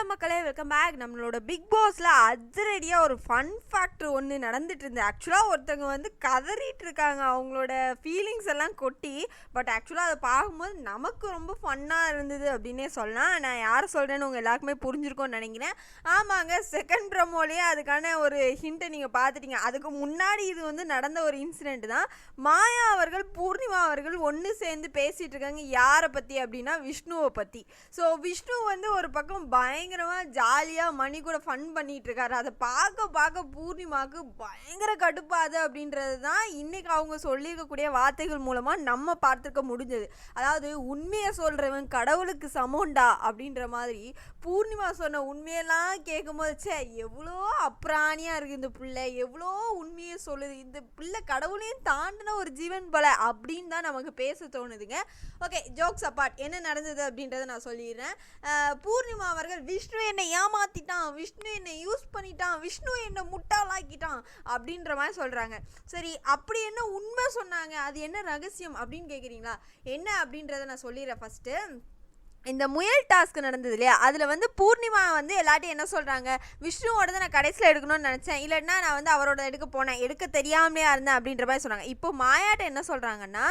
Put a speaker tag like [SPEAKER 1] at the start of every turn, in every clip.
[SPEAKER 1] மக்களே, welcome back. நம்மளோட big பாஸ்ல அதிரடியாக ஒரு ஃபன் ஃபேக்டர் ஒன்று நடந்துட்டு இருந்தது. ஆக்சுவலாக ஒருத்தவங்க வந்து கதறிட்டு இருக்காங்க அவங்களோட ஃபீலிங்ஸ் எல்லாம் கொட்டி. பட் ஆக்சுவலாக அதை பார்க்கும்போது நமக்கு ரொம்ப ஃபன்னாக இருந்தது அப்படின்னே சொல்லலாம். நான் யாரை சொல்கிறேன்னு உங்கள் எல்லாருக்குமே புரிஞ்சிருக்கோன்னு நினைக்கிறேன். ஆமாங்க, செகண்ட் ப்ரமோலேயே அதுக்கான ஒரு ஹிண்ட்டை நீங்கள் பார்த்துட்டீங்க. அதுக்கு முன்னாடி இது வந்து நடந்த ஒரு இன்சிடெண்ட் தான். மாயா அவர்கள் பூர்ணிமா அவர்கள் ஒன்று சேர்ந்து பேசிகிட்டு இருக்காங்க. யாரை பற்றி அப்படின்னா விஷ்ணுவை பற்றி. ஸோ விஷ்ணு வந்து ஒரு பக்கம் பயங்கரமாக ஜாலியாக மணி கூட ஃபன் பண்ணிகிட்டு இருக்காரு. அதை பார்க்க பூர்ணிமாவுக்கு பயங்கர கடுப்பாது அப்படின்றது தான் இன்றைக்கி அவங்க சொல்லியிருக்கக்கூடிய வார்த்தைகள் மூலமாக நம்ம பார்த்துருக்க முடிஞ்சது. அதாவது உண்மையை சொல்கிறவன் கடவுளுக்கு சமோண்டா அப்படின்ற மாதிரி பூர்ணிமா சொன்ன உண்மையெல்லாம் கேட்கும்போது எவ்வளோ அப்ராணியாக இருக்குது இந்த பிள்ளை, எவ்வளோ உண்மையை சொல்லுது, இந்த பிள்ளை கடவுளையும் தாண்டின ஒரு ஜீவன் போல அப்படின்னு தான் நமக்கு பேச தோணுதுங்க. ஓகே, ஜோக்ஸ் அப்பார்ட், என்ன நடந்தது அப்படின்றத நான் சொல்லிடுறேன். பூர்ணிமா அவர்கள் விஷ்ணு என்னை ஏமாத்திட்டான், விஷ்ணு என்னை யூஸ் பண்ணிட்டான், விஷ்ணு என்னை முட்டாளாக்கிட்டான் அப்படின்ற மாதிரி சொல்கிறாங்க. சரி, அப்படி என்ன உண்மை சொன்னாங்க, அது என்ன ரகசியம் அப்படின்னு கேட்குறீங்களா? என்ன அப்படின்றத நான் சொல்லிடுறேன். ஃபஸ்ட்டு இந்த முயல் டாஸ்க் நடந்தது இல்லையா, அதில் வந்து பூர்ணிமா வந்து எல்லாட்டையும் என்ன சொல்கிறாங்க, விஷ்ணுவோட தான் நான் கடைசியில் எடுக்கணும்னு நினச்சேன், இல்லைன்னா நான் வந்து அவரோட எடுக்க போனேன், எடுக்க தெரியாமலே இருந்தேன் அப்படின்ற மாதிரி சொன்னாங்க. இப்போ மாயாட்ட என்ன சொல்கிறாங்கன்னா,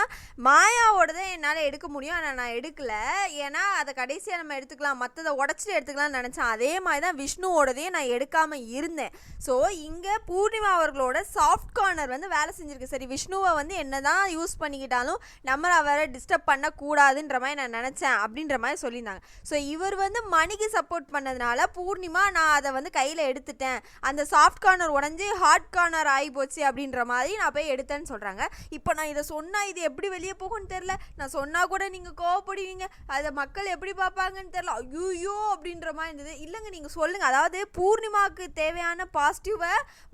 [SPEAKER 1] மாயாவோட தான் என்னால் எடுக்க முடியும், ஆனால் நான் எடுக்கலை, ஏன்னா அதை கடைசியாக நம்ம எடுத்துக்கலாம், மற்றதை உடச்சிட்டு எடுத்துக்கலாம்னு நினச்சேன். அதே மாதிரி தான் விஷ்ணுவோடதையும் நான் எடுக்காமல் இருந்தேன். ஸோ இங்கே பூர்ணிமா அவர்களோட சாஃப்ட் கார்னர் வந்து வேலை செஞ்சுருக்கு. சரி, விஷ்ணுவை வந்து என்ன தான் யூஸ் பண்ணிக்கிட்டாலும் நம்மளை அவரை டிஸ்டர்ப் பண்ணக்கூடாதுன்ற மாதிரி நான் நினச்சேன் அப்படின்ற மாதிரி சொல்லியிருந்தாங்க. ஸோ இவர் வந்து மணிக்கு சப்போர்ட் பண்ணதுனால பூர்ணிமா நான் அதை வந்து கையில் எடுத்துட்டேன், அந்த சாஃப்ட் கார்னர் உடஞ்சி ஹார்ட் கார்னர் ஆகி போச்சு அப்படின்ற மாதிரி நான் போய் எடுத்தேன்னு சொல்கிறாங்க. இப்போ நான் இதை சொன்னால் இது எப்படி வெளியே போகும்னு தெரில, நான் சொன்னால் கூட நீங்கள் கோவப்படுவீங்க, அதை மக்கள் எப்படி பார்ப்பாங்கன்னு தெரில, ஐயோ அப்படின்ற மாதிரி இருந்தது. இல்லைங்க, நீங்கள் சொல்லுங்கள். அதாவது பூர்ணிமாவுக்கு தேவையான பாசிட்டிவை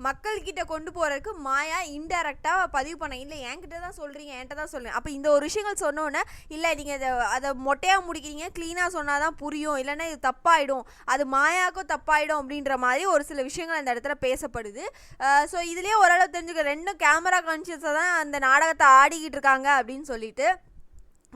[SPEAKER 1] மக்கள்கிட்ட கொண்டு போகிறதுக்கு மாயா இன்டெரக்டாக பதிவு பண்ண, இல்லை என்கிட்ட தான் சொல்கிறீங்க, என்கிட்ட தான் சொல்லுங்கள். அப்போ இந்த ஒரு விஷயங்கள் சொன்னோன்னே, இல்லை நீங்கள் அதை மொட்டையாக முடிக்கிறீங்க, க்ளீனாக சொன்னால் தான் புரியும், இல்லைன்னா இது தப்பாயிடும், அது மாயாவுக்கும் தப்பாயிடும் அப்படின்ற மாதிரி ஒரு சில விஷயங்கள் அந்த இடத்துல பேசப்படுது. ஸோ இதுலேயே ஓரளவு தெரிஞ்சுக்க, ரெண்டும் கேமரா கான்ஷியஸாக தான் அந்த நாடகத்தை ஆடிக்கிட்டு இருக்காங்க அப்படின்னு சொல்லிட்டு,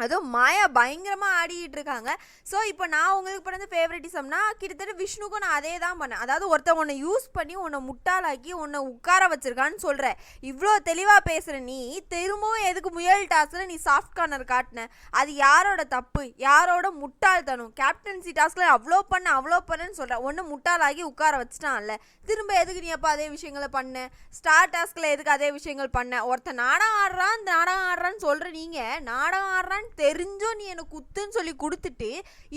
[SPEAKER 1] அதுவும் மாயா பயங்கரமாக ஆடிக்கிட்டு இருக்காங்க. ஸோ இப்போ நான் உங்களுக்கு பண்ணது ஃபேவரட்டிசம்னா கிட்டத்தட்ட விஷ்ணுக்கும் நான் அதே தான் பண்ணேன். அதாவது ஒருத்தன் உன்னை யூஸ் பண்ணி உன்னை முட்டாளாக்கி உன்னை உட்கார வச்சிருக்கான்னு சொல்கிறேன். இவ்வளோ தெளிவாக பேசுகிற நீ திரும்பவும் எதுக்கு முயல் டாஸ்கில் நீ சாஃப்ட் கார்னர் காட்டின? அது யாரோட தப்பு, யாரோட முட்டாள்தனம்? கேப்டன்சி டாஸ்கில் அவ்வளோ பண்ணேன்னு சொல்கிறேன். ஒன்று முட்டாளாகி உட்கார வச்சுட்டான்ல, திரும்ப எதுக்கு நீ அப்போ அதே விஷயங்களை பண்ண? ஸ்டார் டாஸ்கில் எதுக்கு அதே விஷயங்கள் பண்ண? ஒருத்தன் நாடகம் ஆடுறான்னு சொல்கிற நீங்கள், நாடகம் ஆடுறான்னு தெரிஞ்சோ நீ எனக்கு குத்துன்னு சொல்லி கொடுத்துட்டு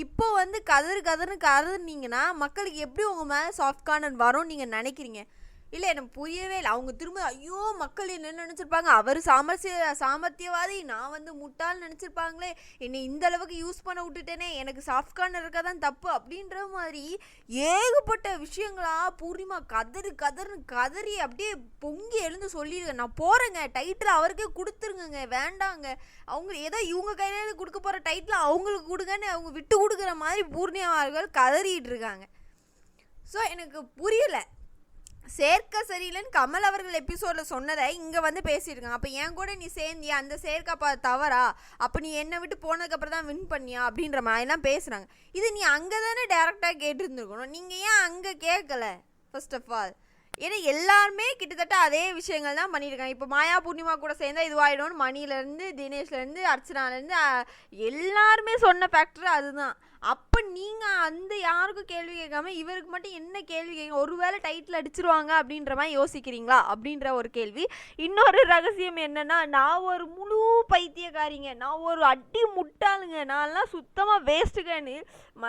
[SPEAKER 1] இப்போ வந்து கதறுனீங்கன்னா மக்களுக்கு எப்படி உங்கள் மேலே சாஃப்ட் கார்னர் வரும் நீங்கள் நினைக்கிறீங்க? இல்லை, எனக்கு புரியவே இல்லை. அவங்க திரும்ப ஐயோ மக்கள் என்ன நினச்சிருப்பாங்க, அவர் சாமர்த்தியவாதி, நான் வந்து முட்டாள் நினச்சிருப்பாங்களே, என்னை இந்த அளவுக்கு யூஸ் பண்ண விட்டுட்டேனே, எனக்கு சாஃப்ட் கார்னர் இருக்க தான் தப்பு அப்படின்ற மாதிரி ஏகப்பட்ட விஷயங்களா பூர்ணிமா கதறி அப்படியே பொங்கி எழுந்து சொல்லிடுங்க. நான் போகிறேங்க, டைட்டில் அவருக்கே கொடுத்துருங்க, வேண்டாங்க, அவங்க ஏதோ இவங்க கையிலேருந்து கொடுக்க போகிற டைட்டில் அவங்களுக்கு கொடுங்கன்னு அவங்க விட்டு கொடுக்குற மாதிரி பூர்ணிமா அவர்கள் கதறிட்டு இருக்காங்க. ஸோ எனக்கு புரியலை. சேர்க்க சரியில்லைன்னு கமல் அவர்கள் எபிசோடில் சொன்னதை இங்கே வந்து பேசியிருக்காங்க. அப்போ என் கூட நீ சேர்ந்தியா, அந்த சேர்க்கப்பா தவறா, அப்போ நீ என்னை விட்டு போனதுக்கப்புறம் தான் வின் பண்ணியா அப்படின்ற மாதிரிலாம் பேசுகிறாங்க. இது நீ அங்கே தானே டேரெக்டாக கேட்டுருந்துருக்கணும், நீங்கள் ஏன் அங்கே கேட்கல? ஃபர்ஸ்ட் ஆஃப் ஆல், ஏன்னா எல்லாருமே கிட்டத்தட்ட அதே விஷயங்கள் தான் பண்ணியிருக்காங்க. இப்போ மாயா பூர்ணிமா கூட சேர்ந்தால் இதுவாகிடும்னு மணிலேருந்து தினேஷ்லேருந்து அர்ச்சனாலேருந்து எல்லாருமே சொன்ன ஃபேக்டர் அதுதான். அப்போ நீங்கள் அந்த யாருக்கும் கேள்வி கேட்காம இவருக்கு மட்டும் என்ன கேள்வி கேட்க, ஒருவேளை டைட்டில் அடிச்சிருவாங்க அப்படின்ற மாதிரி யோசிக்கிறீங்களா அப்படின்ற ஒரு கேள்வி. இன்னொரு ரகசியம் என்னென்னா, நான் ஒரு முழு பைத்தியக்காரிங்க, நான் ஒரு அடி முட்டாளுங்க, நான்லாம் சுத்தமாக வேஸ்ட்டுங்கன்னு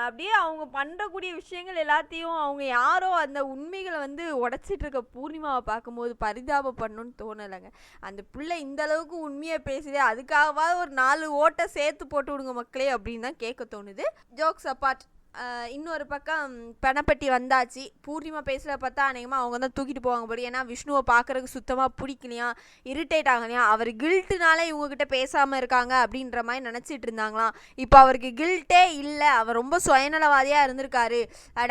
[SPEAKER 1] அப்படியே அவங்க பண்ணுறக்கூடிய விஷயங்கள் எல்லாத்தையும் அவங்க யாரோ அந்த உண்மைகளை வந்து உடச்சிட்டு இருக்க பூர்ணிமாவை பார்க்கும்போது பரிதாபம் பண்ணணும்னு தோணலைங்க. அந்த பிள்ளை இந்த அளவுக்கு உண்மையை பேசுதே, அதுக்காகவாது ஒரு 4 ஓட்டை சேர்த்து போட்டு விடுங்க மக்களே அப்படின்னு தான் கேட்க தோணுது. ஜோக்ஸ் அப்பார்ட், இன்னொரு பக்கம் பணப்பட்டி வந்தாச்சு. பூர்ணிமா பேசுகிற பார்த்தா அநேகமாக அவங்க தான் தூக்கிட்டு போவாங்க போது, ஏன்னா விஷ்ணுவை பார்க்குறதுக்கு சுத்தமாக பிடிக்கலையா, இரிட்டேட் ஆகலையா, அவர் கில்ட்டுனால இவங்ககிட்ட பேசாமல் இருக்காங்க அப்படின்ற மாதிரி நினச்சிட்டு இருந்தாங்களாம். இப்போ அவருக்கு கில்ட்டே இல்லை, அவர் ரொம்ப சுயநலவாதியாக இருந்திருக்காரு,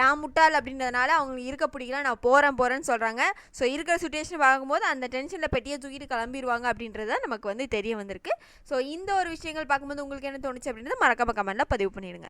[SPEAKER 1] நான் முட்டாள் அப்படின்றதுனால அவங்களுக்கு இருக்க பிடிக்கல, நான் போகிறேன்னு சொல்கிறாங்க. ஸோ இருக்கிற சுச்சுவேஷன் பார்க்கும்போது அந்த டென்ஷனில் பெட்டியை தூக்கிட்டு கிளம்பிடுவாங்க அப்படின்றது நமக்கு வந்து தெரிய வந்திருக்கு. ஸோ இந்த ஒரு விஷயங்கள் பார்க்கும்போது உங்களுக்கு என்ன தோணுச்சு அப்படின்றது மறக்காம கமெண்ட்டில் பதிவு பண்ணிடுங்க.